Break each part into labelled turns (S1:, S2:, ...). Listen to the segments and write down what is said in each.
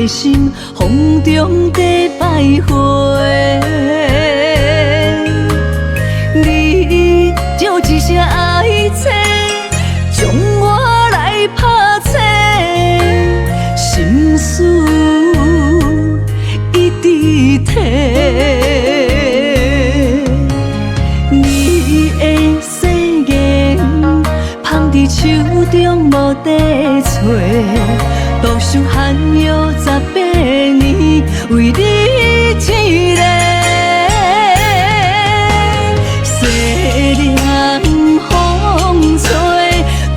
S1: 心风中在徘徊。你就一声爱妻，将我来拍醒，心事一直提。你的誓言放伫手中无地找，多想寒药18年，为你一个。西凉风吹，断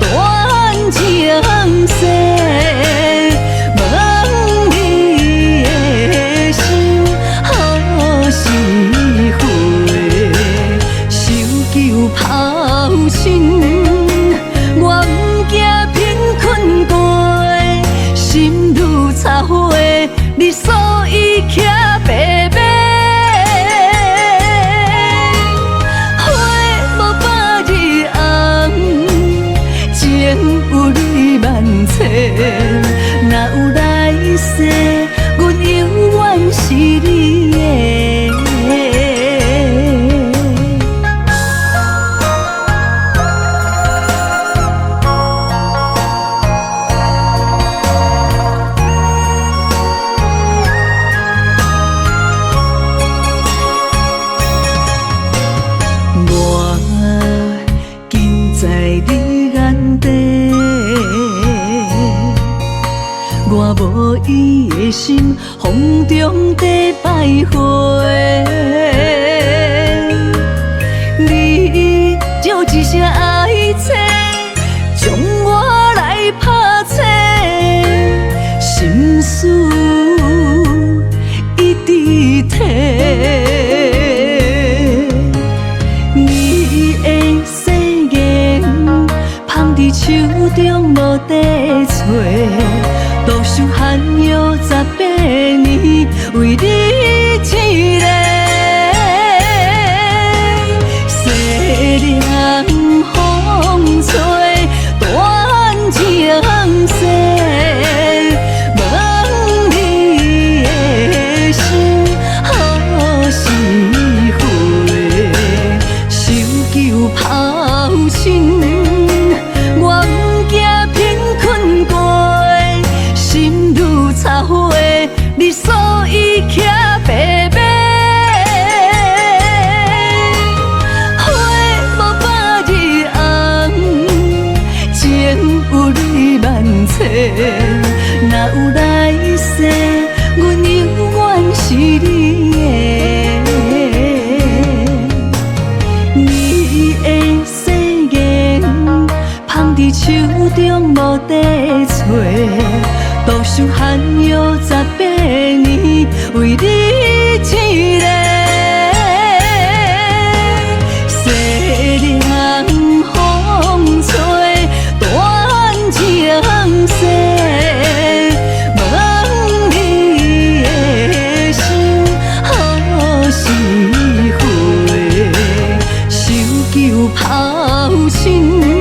S1: 情丝，问你的心何时回？受旧抛亲，我不惊贫困过，心如插花，你所以徛白马。有你万千，若有来世，阮永远是你的。我今在你眼底。我无伊的心，风中在徘徊。你就一声爱妻，将我来拍醒，心事一直提。你的誓言放伫手中无地找。多想寒药18年，为你一个。西凉风吹，断情丝，问你的心何时回？受旧抛亲，我不惊贫困过。心如插花，你所以徛白马。花无百日红，情有泪万千。若有来世，阮永远是你的。你的誓言放伫手中无地找。多想寒药18年，为你一个。西凉风吹，断情丝，问你的心何时回？受旧抛亲。